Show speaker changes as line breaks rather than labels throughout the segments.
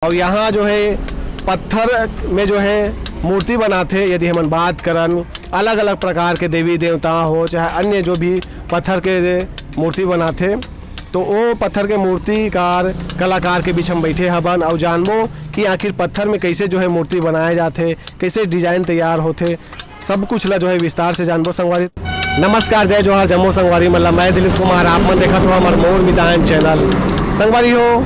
और यहाँ जो है पत्थर में जो है मूर्ति बनाते। यदि हम बात करन अलग अलग प्रकार के देवी देवता हो चाहे अन्य जो भी पत्थर के मूर्ति बनाते, तो वो पत्थर के मूर्तिकार कलाकार के बीच हम बैठे हबन और जानबो कि आखिर पत्थर में कैसे जो है मूर्ति बनाए जाते, कैसे डिजाइन तैयार होते, सब कुछ ला जो है विस्तार से जानबो संगवारी। नमस्कार, जय जोहार जम्मू संगवारी, मतलब मैं दिलीप कुमार, आप मन देखा तो हमारे मोर मितान चैनल संगवारी हो।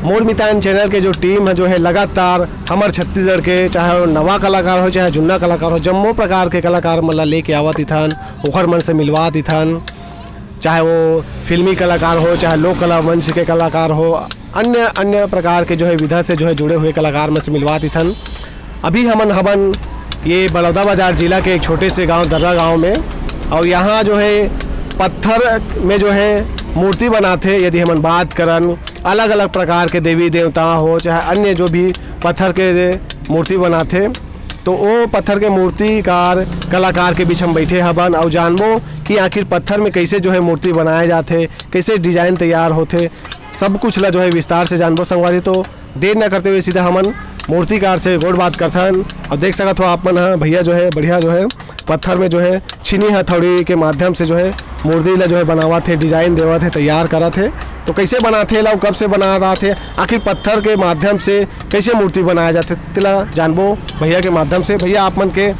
मोर मितान चैनल के जो टीम है जो है लगातार हमारे छत्तीसगढ़ के चाहे नवा कलाकार हो चाहे जुन्ना कलाकार हो, जम्मू प्रकार के कलाकार मतलब लेके आवत इथन, ओखर मन से मिलवात इथन, चाहे वो फिल्मी कलाकार हो चाहे लोक कला मंच के कलाकार हो, अन्य प्रकार के जो है विधा से जो है जुड़े हुए कलाकार में से मिलवात इथन। अभी हमन ये बड़ौदा बाजार जिला के एक छोटे से गांव दर्रा गांव में, और यहाँ जो है पत्थर में जो है मूर्ति बनाते। यदि हम बात करन अलग अलग प्रकार के देवी देवता हो चाहे अन्य जो भी पत्थर के मूर्ति बनाते, तो वो पत्थर के मूर्तिकार कलाकार के बीच हम बैठे हबन और जानबो कि आखिर पत्थर में कैसे जो है मूर्ति बनाए जाते, कैसे डिजाइन तैयार होते, सब कुछ ला जो है विस्तार से जानबो संगवारी। तो देर न करते हुए सीधा हमन मूर्तिकार से गोड़ बात करथन। और देख सकत हो आप मन, हाँ भैया जो है बढ़िया जो है पत्थर में जो है छीनी हथौड़ी के माध्यम से जो है मूर्ति ला जो है बनावा थे, डिजाइन देवा थे, तैयार करा थे। तो कैसे बनाते ला, कब से बना रहा थे, आखिर पत्थर के माध्यम से कैसे मूर्ति बनाया जाते तिला जानबो भैया के माध्यम से। भैया आप मन के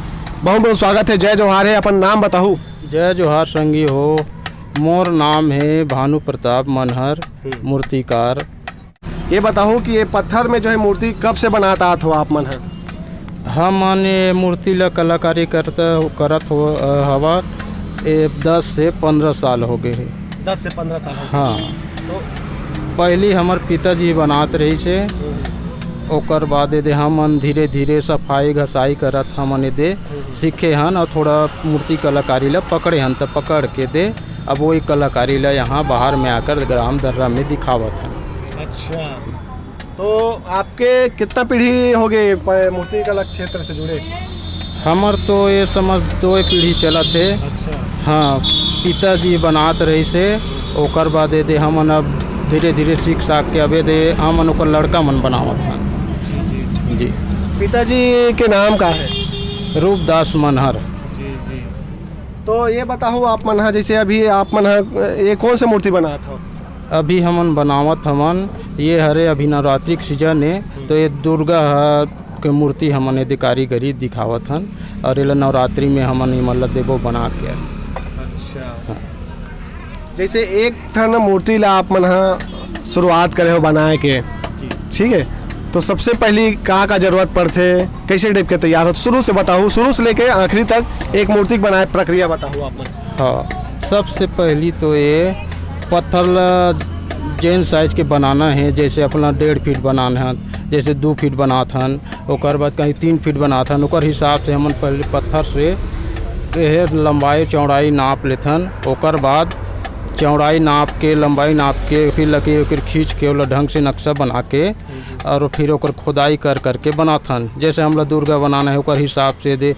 बहुत बहुत स्वागत है, जय जोहार है, अपन नाम बताऊ।
जय जोहार संगी हो, मोर नाम है भानु प्रताप मनहर, मूर्तिकार।
ये बताओ कि ये पत्थर में जो है मूर्ति कब से बनाता हो आप मन है?
हम ये मूर्ति ला कलाकारी करत हो हवा 10 से 15 साल हो गए है।
10 से 15 साल हो गए।
हाँ,
तो
पहले हमार पिताजी बनात रही से, ओकर बाद दे हमन धीरे धीरे सफाई घसाई करत हमन दे सीखे हन और थोड़ा मूर्ति कलाकारी ला पकड़े हन, तो पकड़ के दे अब वही कलाकारी ला यहाँ बाहर में आकर ग्राम दर्रा में दिखावत हन।
अच्छा, तो आपके कितना पीढ़ी हो गए मूर्ति कला क्षेत्र से जुड़े?
हमार तो ये समझ 2 पीढ़ी चला थे।
अच्छा।
हाँ, पिताजी बनात रही से, ओकर बाद दे हमन अब धीरे धीरे सीख साख के अबे दे हमन ओकर लड़का मन बनावत हन। जी।
पिताजी के नाम का है?
रूपदास मनहर।
जी। तो ये बताओ आप मन है, जैसे अभी आप मन है ये कौन सा मूर्ति बनात हो?
अभी हमन बनावत हमन ये हरे अभी नवरात्रि के सीजन है, तो ये दुर्गा के मूर्ति हमन ये कारीगरी दिखावत हन और ये नवरात्रि में हमन मतलब देवो बना के।
अच्छा। हाँ। जैसे एक ठन मूर्ति ला आप मन शुरुआत करे हो बनाए के, ठीक है, तो सबसे पहली का जरूरत पड़ते, कैसे टाइप के तैयार हो, शुरू से बताओ, शुरू से लेके आखिरी तक एक मूर्ति बनाए प्रक्रिया बताओ आप मन।
हाँ, सबसे पहली तो ये पत्थर जैन साइज के बनाना है, जैसे अपना 1.5 फीट बनाना है, जैसे 2 फीट बनात हन, ओकर बाद कहीं 3 फीट बनात हन, ओकर हिसाब से हमन पहले पत्थर से लंबाई चौड़ाई नाप लेथन, ओकर बाद चौड़ाई नाप के लंबाई नाप के फिर लकीर उकीर खींच के ओला ढंग से नक्शा बना के और फिर ओकर खुदाई कर करके बनाथन। जैसे हमला दुर्गा बनाना है ओकर हिसाब से दे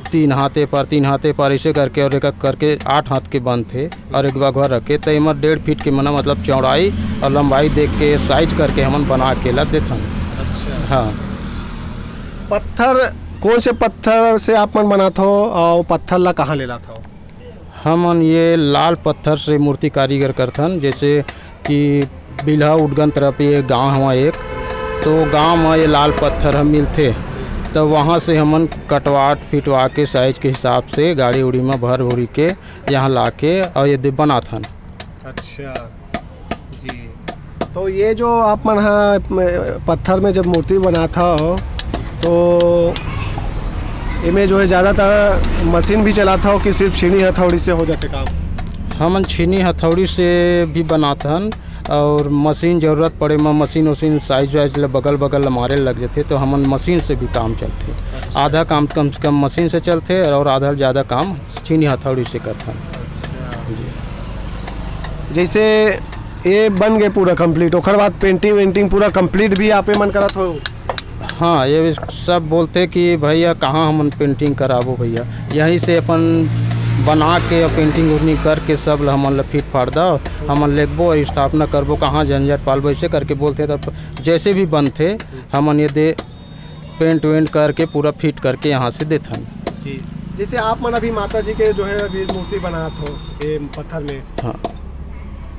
3 हाथे पर ऐसे करके और एक करके 8 हाथ के बन थे और एक बार घर रखे, तो इमर 1.5 फीट के मना मतलब चौड़ाई और लंबाई देख के साइज करके हमन बना के ला देथन।
अच्छा।
हाँ।
पत्थर कौन से पत्थर से आप मन बनाते हो और पत्थर ला कहाँ ले लाता हो?
हमन ये लाल पत्थर से मूर्ति कारीगर करथन, जैसे कि बिल्हा उडगन तरफ ये गांव हवा एक, तो गांव में ये लाल पत्थर हम मिलते, तो वहाँ से हमन कटवा फिटवा के साइज के हिसाब से गाड़ी उड़ी में भर भरी के यहाँ ला के और ये दे बनाथन।
अच्छा जी। तो ये जो आप मन पत्थर में जब मूर्ति बनाता हो तो इनमें जो है ज़्यादातर मशीन भी चलाता हो कि सिर्फ छीनी हथौड़ी से हो जाते काम?
हमन छीनी हथौड़ी से भी बनाथन और मशीन ज़रूरत पड़े में मशीन साइज वाइज बगल मारे लग जाते, तो हमन मशीन से भी काम चलते। अच्छा। आधा काम कम से कम मशीन से चलते और आधा ज़्यादा काम छीनी हथौड़ी से करते हैं।
अच्छा। जैसे ये बन गए पूरा कंप्लीट, ओकर बाद पेंटिंग वेंटिंग पूरा कंप्लीट भी आप मन करत हो?
हाँ, ये सब बोलते कि भैया कहाँ हमन पेंटिंग कराबो भैया, यहीं से अपन बना के और पेंटिंग उटिंग करके सब ला हमन ला फिट फाड़ दो, हमन लेगबो और स्थापना करबो, कहाँ झंझट पालबो ऐसे करके बोलते। तब जैसे भी बनते हमन ये दे पेंट वेंट करके पूरा फिट करके यहाँ से देथन।
जी, जैसे आप मन अभी माता जी के जो है अभी मूर्ति बनात हो ये पत्थर में,
हाँ,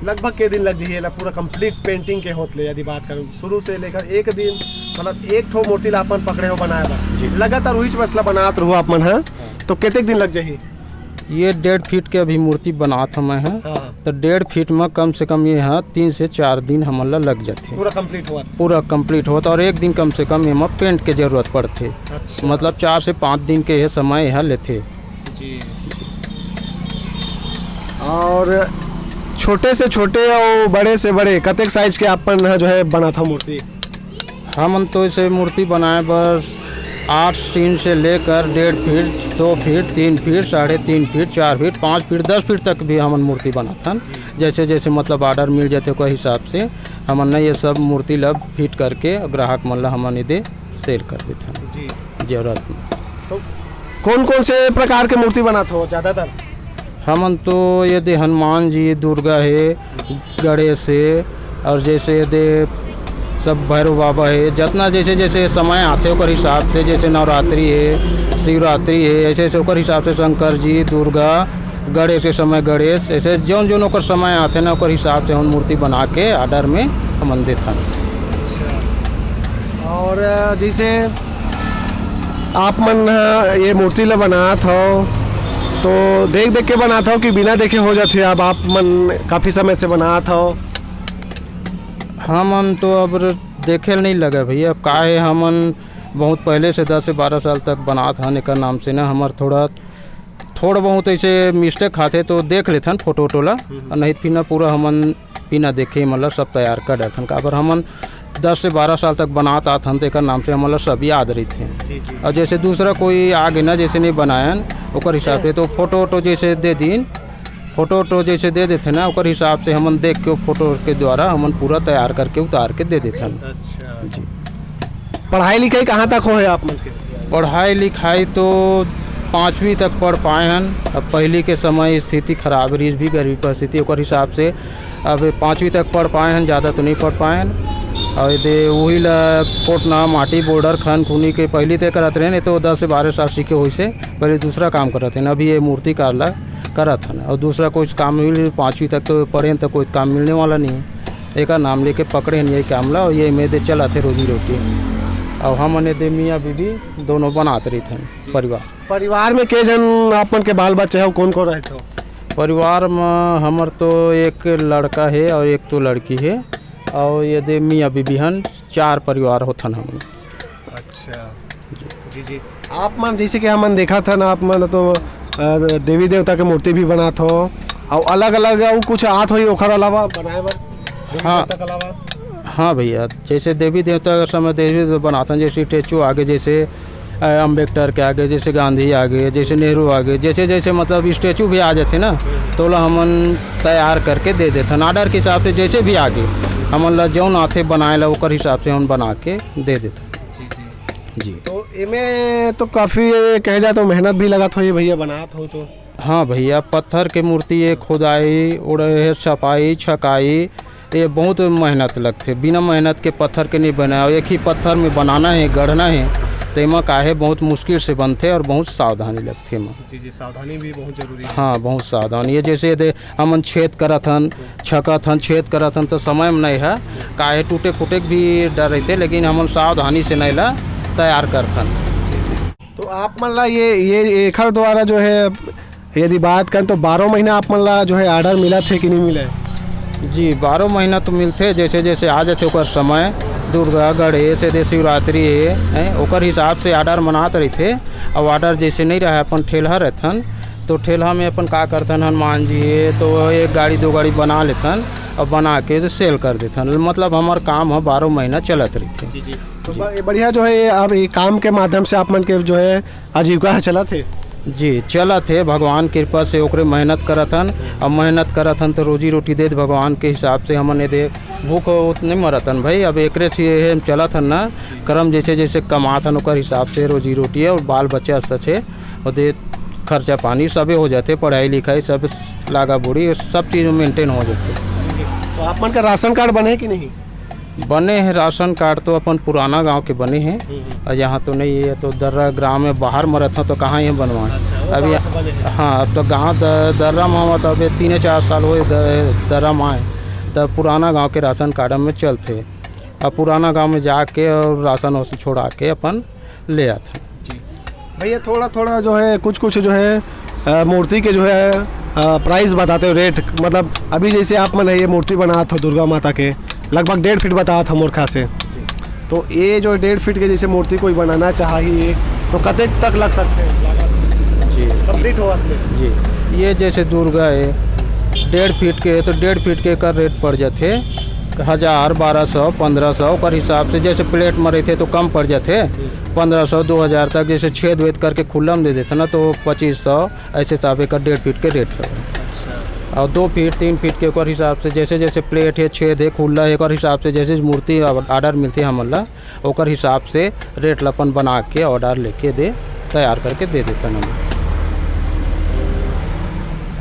लगभग के दिन लग जाइए पूरा कंप्लीट पेंटिंग के होतले यदि बात करूँ शुरू से लेकर एक दिन, मतलब एक ठो मूर्ति ला अपन पकड़े हो बनाए बा लगातार वही मसला बनात रहो आप मन है, तो कितने दिन लग जाही?
ये 1.5 फीट के अभी मूर्ति बनात हम है, तो 1.5 फीट में कम से कम ये है 3 से 4 दिन हमन ला लग जाते पूरा कंप्लीट होता। और एक दिन कम से कम ये पेंट के जरूरत पड़ते। अच्छा। मतलब 4 से 5 दिन के ये समय यहाँ लेते जी।
और छोटे से छोटे और बड़े से बड़े कतेक साइज के अपन जो है बना था मूर्ति?
हमन तो इसे मूर्ति बनाए बस 8 इंच से लेकर 1.5 feet, 2 feet, 3 feet, 3.5 feet, 4 feet, 5 feet, 10 feet तक भी हमन मूर्ति बनाथन। जैसे जैसे मतलब ऑर्डर मिल जाते के हिसाब से हमन ने ये सब मूर्ति ला फिट करके ग्राहक मन ला हमन ये सेल कर देथन जरूरत में।
तो कौन कौन से प्रकार के मूर्ति बनाते हो ज़्यादातर?
हमन तो ये दे हनुमान जी, दुर्गा है, गणेश है, और जैसे ये दे सब भैरव बाबा है, जितना जैसे जैसे समय आते ओकर हिसाब से, जैसे नवरात्रि है, शिवरात्रि है, ऐसे ऐसे ओकर हिसाब से शंकर जी, दुर्गा, गणेश के समय गणेश, ऐसे जौन जौन ओकर समय आते ना ओकर हिसाब से हम मूर्ति बना के ऑर्डर में हमन देता।
और जैसे आप मन ये मूर्ति ला बनात हो तो देख देख के बनाता हो कि बिना देखे हो जाते? अब आप मन काफ़ी समय से बनात हो।
हमन तो अब देखे नहीं लगे भैया, अब का है हमन बहुत पहले से 10 से 12 साल तक बनात हन एक नाम से ना। हमार थोड़ा बहुत ऐसे मिस्टेक खाते तो देख लेथन फोटो वोटोला, और नहीं फिर ना पूरा हमन बिना देखे मतलब सब तैयार कर देथन। काबर हमन 10 से 12 साल तक बनात आथन तो एक नाम से हमन सब याद रही थे। और जैसे दूसरा कोई आगे ना जैसे नहीं बनायन ओकर हिसाब से तो फोटो वोटो जैसे दे दिन, फोटो वोटो जैसे दे देते ना ओकर हिसाब से हमन देख के फोटो के द्वारा हमन पूरा तैयार करके उतार के दे देते हैं।
अच्छा जी। पढ़ाई लिखाई कहाँ तक हो है आप मन के?
पढ़ाई लिखाई तो 5वीं तक पढ़ पाए हैं। अब पहले के समय स्थिति खराब रही, भी गरीब परिस्थिति ओकर हिसाब से अब 5वीं तक पढ़ पाए हैं, ज़्यादा तो नहीं पढ़ पाए हैं। और ये वही ला कोटना माटी बॉर्डर खन खूनी के पहले तय करते रहे, नहीं तो 10 से 12 साल सीखे हुई से पहले दूसरा काम करते हैं। अभी ये मूर्ति कारला करत है और दूसरा कुछ काम मिल 5वीं तक तो पढ़े तो कोई काम मिलने वाला नहीं है। एक नाम लेके पकड़े नहीं काम ला और ये में दे चला थे रोजी रोटी। और हम दे मियाँ बीबी दोनों बनाते रहे थे।
परिवार में के जन अपन के बाल बच्चे है कौन कौन रहते हो?
परिवार में हमार तो एक लड़का है और एक तो लड़की है, और ये दे मियाँ बीबी हन, 4 परिवार होथन हम।
अच्छा जी जी। आप मन जैसे कि हमन देखा था ना, आप मन तो देवी देवता के मूर्ति भी बनात हो और अलग अलग कुछ आत हो ओखर अलावा बनाए बर?
हाँ भैया, जैसे देवी देवता का समय देवी देवता बनाते हैं, जैसे स्टेचू आगे, जैसे अम्बेडकर के आगे, जैसे गांधी आगे, जैसे नेहरू आगे, जैसे जैसे मतलब स्टेचू भी आ जाते ना तो ला हमन तैयार करके दे देते हैं ऑर्डर के हिसाब से। जैसे भी आगे हमन ला जौन आते बनाए ला ओकर हिसाब से हम बना के दे देते जी।
तो इमें तो काफ़ी कह जाए तो मेहनत भी लगत हो भैया बनात हो तो?
हाँ भैया, पत्थर के मूर्ति ये खुदाई उड़े छपाई छकाई ये बहुत मेहनत लगते। बिना मेहनत के पत्थर के नहीं बनाए, और एक ही पत्थर में बनाना है गढ़ना है तो इमा काहे बहुत मुश्किल से बनते और बहुत सावधानी लगती है।
जी जी, सावधानी भी बहुत जरूरी है।
हाँ, बहुत सावधानी है। जैसे दे हमन छेद करत हन, छकत हन, छेद करत हन तो समय में नहीं है, काहे टूटे फूटे भी डर रहते, लेकिन हमन सावधानी से नहीं ला तैयार करथन।
तो आप मन ला ये एखर द्वारा जो है यदि बात करें तो 12 महीना आप मन ला जो है ऑर्डर मिला थे कि नहीं मिला?
जी 12 महीना तो मिलते, जैसे जैसे आ जाते ओकर समय, दुर्गा गणेश दे शिवरात्रि है ओकर हिसाब से ऑर्डर मनाते रहते। और ऑर्डर जैसे नहीं रहा अपन ठेला रहथन तो ठेला में अपन का करथन, हनुमान जी है तो 1 गाड़ी 2 गाड़ी बना लेथन और बना के सेल कर देथन। मतलब हमार काम है 12 महीना चलत रहते।
जी जी। तो बढ़िया जो है अब ये काम के माध्यम से आप मन के जो है आजीविका चला थे?
जी चला थे, भगवान कृपा से ओकरे मेहनत करत हन, और मेहनत करत हन तो रोजी रोटी दे भगवान के हिसाब से हमन दे भूख उतने मरतन भाई। अब एकरे से हम चलत हन ना, कर्म जैसे जैसे कमात हन ओकर हिसाब से रोजी रोटी है और बाल बच्चा सचे और दे खर्चा पानी सबे हो जाते, पढ़ाई लिखाई सब लागा बूढ़ी सब चीज़ मेंटेन हो जाते।
तो आप मन का राशन कार्ड बने कि नहीं?
बने हैं राशन कार्ड तो अपन पुराना गांव के बने हैं, और यहाँ तो नहीं है, तो दर्रा ग्राम में बाहर में रहता तो कहाँ ये बनवाएं। अभी हाँ, अब तो गाँव दर्रा में हुआ तो अभी 3-4 साल हुए दर्रा में आए, तब पुराना गांव के राशन कार्ड में चलते। अब पुराना गांव में जाके और राशन वासन छोड़ा के अपन ले आता।
भैया थोड़ा थोड़ा जो है कुछ जो है मूर्ति के जो है प्राइस बताते हो, रेट मतलब अभी जैसे आप मन ये मूर्ति बना था दुर्गा माता के लगभग 1.5 फीट बताया था मूर्खा से, तो ये जो 1.5 फीट के जैसे मूर्ति कोई बनाना चाहिए तो कते तक लग सकते हैं जी कंप्लीट हो
जी? ये जैसे दुर्गा है 1.5 फीट के है तो 1.5 फीट के का रेट पड़ जाते 1000, 1200, 1500 कर हिसाब से। जैसे प्लेट में रहते तो कम पड़ जाते 1500, 2000 तक। जैसे छेद वेद करके खुला में दे देते ना तो 2500 ऐसे हिसाब का 1.5 फीट के रेट है। और 2 फीट 3 फीट के ऊपर हिसाब से जैसे जैसे प्लेट है, छेद है, खुला है, और हिसाब से जैसे मूर्ति ऑर्डर मिलती है हमला ओकर हिसाब से रेट लपन बना के ऑर्डर लेके दे तैयार करके दे देता ना।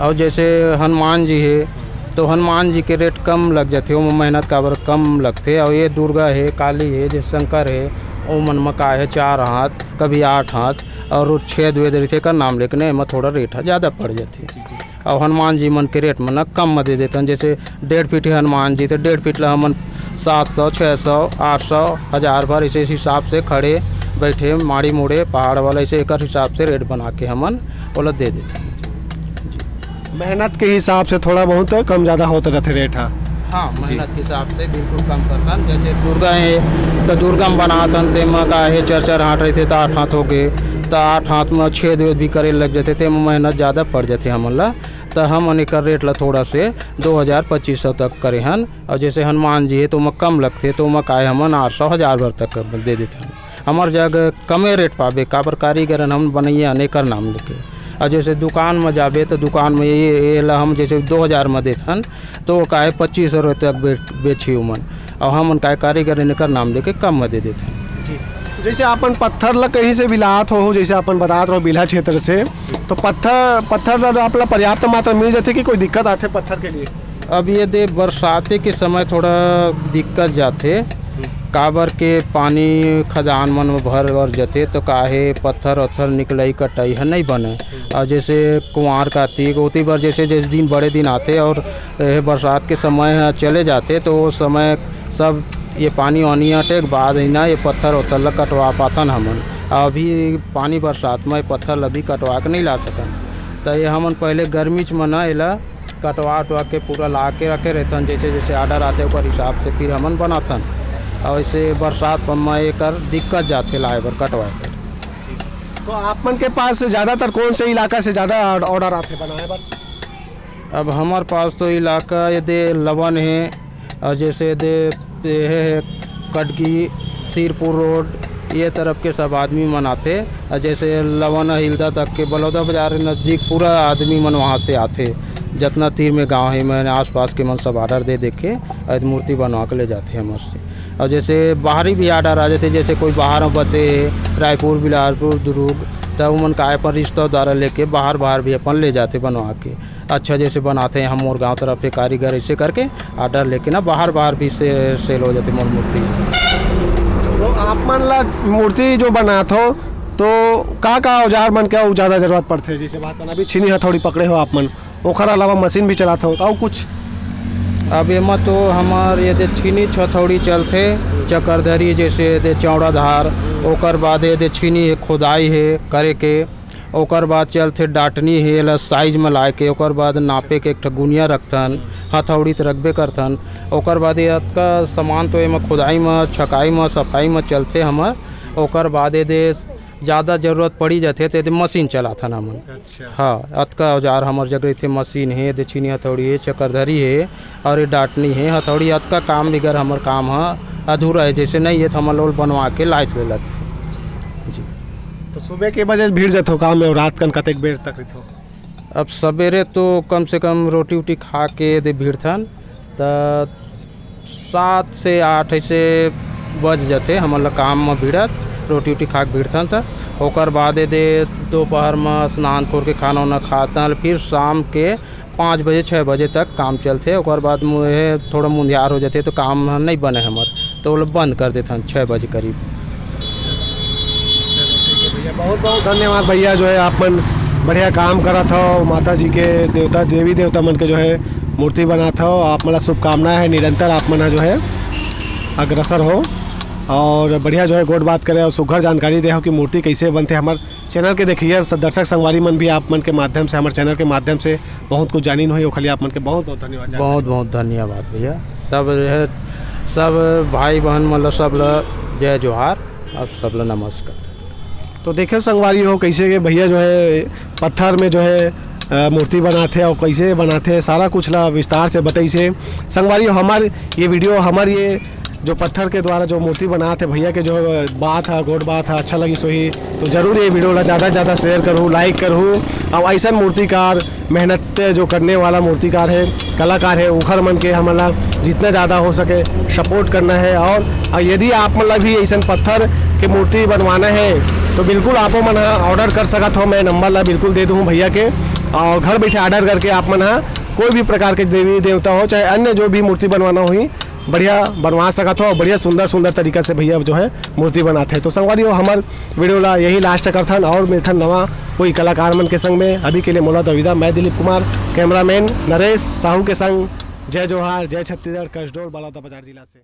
और जैसे हनुमान जी है तो हनुमान जी के रेट कम लग जाते, वो मेहनत का बर कम लगते। और ये दुर्गा है, काली है, जैसे शंकर है, वो मन मका है 4 हाथ कभी 8 हाथ, और छेद वेद रहते का नाम लेकिन में थोड़ा रेट ज़्यादा पड़ जाती। और हनुमान जी मन के रेट में ना कम में दे देते हैं। जैसे 1.5 फीट है हनुमान जी तो 1.5 फीट ला हमन 700, 600, 800, 1000 भर ऐसे हिसाब से खड़े बैठे माड़ी मोड़े पहाड़ वाला ऐसे एक हिसाब से रेट बना के हमन बोला दे देते हैं।
मेहनत के हिसाब से थोड़ा बहुत कम ज़्यादा होते रहते रेट।
हाँ, मेहनत के हिसाब से बिल्कुल कम करता। जैसे दुर्गा है तो दुर्गा में बनातन ते में का है 4-4 हाथ रहते तो 8 हाथ हो गए, तो 8 हाथ में छेद वेद भी करे लग जाते ते में मेहनत ज़्यादा पड़ जाते हमला। तो हम एकर रेट ला थोड़ा से 2000-2500 तक करे हन। और जैसे हनुमान जी है तो में कम लगते तो में का हमन 800-1000 भर तक दे देते हैं। हमार जगह कमे रेट पाबे काबर कारीगर हम बनैया अनेकर नाम लेके। और जैसे दुकान में जाबे तो दुकान में ये ला हम जैसे 2000 में देथन तो वो का 2500 रुपये तक बेची उमन, और हम उनका कारीगर इनकर नाम लेके कम में दे देते हैं।
जैसे अपन पत्थर ला कहीं से भी लात हो जैसे अपन बतात रहो बिल्हा क्षेत्र से, तो पत्थर अपना पर्याप्त मात्रा मिल जाते कि कोई दिक्कत आते पत्थर के लिए?
अब ये दे बरसाते के समय थोड़ा दिक्कत जाते, काबर के पानी खदान मन में भर जाते तो काहे पत्थर वत्थर निकलई कटाई है नहीं बने। और जैसे कुंवार कार्तिक होती बार जैसे दिन बड़े दिन आते और बरसात के समय चले जाते तो उस समय सब ये पानी वानी हटे के बाद ही ना ये पत्थर वत्थर ला कटवा पातन हमन। अभी पानी बरसात में पत्थर अभी कटवा के नहीं ला सकन, तो ये हमन पहले गर्मी में ना एला कटवा के पूरा ला के रखे रहतन। जैसे जैसे आर्डर आते ऊपर हिसाब से फिर हमन बनाथन। और ऐसे बरसात में एक दिक्कत जाते लाए बर कटवाए कर।
तो आप मन के पास ज़्यादातर कौन से इलाका से ज़्यादा ऑर्डर आते बनाए बर?
अब हमारे पास तो इलाका ये दे लवन है, और जैसे दे है कटगी, सिरपुर रोड ये तरफ के सब आदमी मन आते। और जैसे लवन हिलदा तक के बलौदा बाजार नज़दीक पूरा आदमी मन वहाँ से आते। जितना तीर में गांव है मैंने आसपास के मन सब ऑर्डर दे के और मूर्ति बनवा के ले जाते हैं हमारे से। और जैसे बाहरी भी ऑर्डर आ जाते, जैसे कोई बाहर में बसे रायपुर, बिलासपुर, दुर्ग, तब उमन का अपन रिश्तेदार लेके बाहर भी अपन ले जाते बनवा के। अच्छा जैसे बनाते हैं हम और गाँव तरफ के कारीगर ऐसे करके ऑर्डर लेके ना बाहर भी सेल हो जाती मोर मूर्ति।
तो आप मन ला मूर्ति जो बनात हो तो का औजार मन क्या ज़्यादा जरूरत पड़ते? जैसे बात करना अभी छीनी हथौड़ी पकड़े हो आप मन, ओखर अलावा मशीन भी चलाते हो तो कुछ?
अब एमा तो हमार ये दे छीनी हथौड़ी चलते, चकरधरी जैसे दे चौड़ा धार, ओकर बाद ये दे छीनी है खुदाई है करे के, ओकर बाद चलते डाटनी है ला साइज में लाए के, ओकर बाद नापे के एक गुनिया रखथन, हथौड़ी तो रखबे करथन। ओकर बाद ये का सामान तो एमा खुदाई में, छकाई में, सफाई में चलते हमार। ओकर बाद ये दे ज़्यादा जरूरत पड़ी जाते तो मशीन चलाथन हमन।
अच्छा।
हाँ, अतका औजार हमार जगह थे मशीन है, दे छीनी हथौड़ी है, चकरधरी है और ये डाटनी है, हथौड़ी। अतका काम बिगर हमार काम है अधूरा है, जैसे नहीं है तो हम लोग बनवा के लाइट ले लगते जी।
तो सुबह के बजे भीड़ जाते हो काम में और रात कन कतेक बेर तक रहते हो?
अब सवेरे तो कम से कम रोटी वोटी खा के दे भीड़ थन तो 7 से 8 ऐसे बज जाते हमारा काम में भीड़त। रोटी उटी खा के भिड़थन था। ओकर बाद दे दोपहर में स्नान कर के खाना वाना खातन, फिर शाम के 5 बजे 6 बजे तक काम चलते। ओकर बाद मुझे थोड़ा मुंधियार हो जाते तो काम नहीं बने हमार, तो वो लोग बंद कर देते 6 बजे करीब।
भैया बहुत बहुत धन्यवाद भैया, जो है आप मन बढ़िया काम करा था, माता जी के देवता देवी देवता मन के जो है मूर्ति बना था। आप मतलब शुभकामनाएं है, निरंतर आप मना जो है अग्रसर हो और बढ़िया जो है गोड बात करे और सुघर जानकारी दे हो कि मूर्ति कैसे बनते। हमारे चैनल के देखिए दर्शक संगवारी मन भी आप मन के माध्यम से, हमारे चैनल के माध्यम से बहुत कुछ जानीन हुई। खाली आप मन के बहुत बहुत धन्यवाद।
बहुत बहुत धन्यवाद भैया। सब भाई बहन मतलब सब ल जय जोहार और सब ल नमस्कार।
तो देखिए संगवारी हो कैसे के भैया जो है पत्थर में जो है मूर्ति बनाते और कैसे बनाते, सारा कुछ ला विस्तार से बताई से संगवारी हो। हमार ये वीडियो हमारे ये जो पत्थर के द्वारा जो मूर्ति बनाते भैया के जो बात है गोड बात है अच्छा लगी सोही, तो ज़रूर ये वीडियो ला ज़्यादा से ज़्यादा शेयर करूँ, लाइक करूँ। और ऐसा मूर्तिकार मेहनत जो करने वाला मूर्तिकार है, कलाकार है, उखर मन के हमारा जितना ज़्यादा हो सके सपोर्ट करना है। और यदि आप मतलब भी ऐसा पत्थर के मूर्ति बनवाना है तो बिल्कुल आप मन ऑर्डर कर सकत हो। मैं नंबर ला बिल्कुल दे दूँ भैया के, और घर बैठे ऑर्डर करके आप मन कोई भी प्रकार के देवी देवता हो चाहे अन्य जो भी मूर्ति बनवाना हुई बढ़िया बनवा सकत हो। और बढ़िया सुंदर सुंदर तरीका से भैया जो है मूर्ति बनाते हैं। तो संगवारी हो हमार वीडियो ला यही लास्ट करथन और मिलथन नवा कोई कलाकार मन के संग में। अभी के लिए मोला दविदा, मैं दिलीप कुमार, कैमरामैन नरेश साहू के संग। जय जोहार, जय छत्तीसगढ़, कसडोल, बालाघाट जिला से।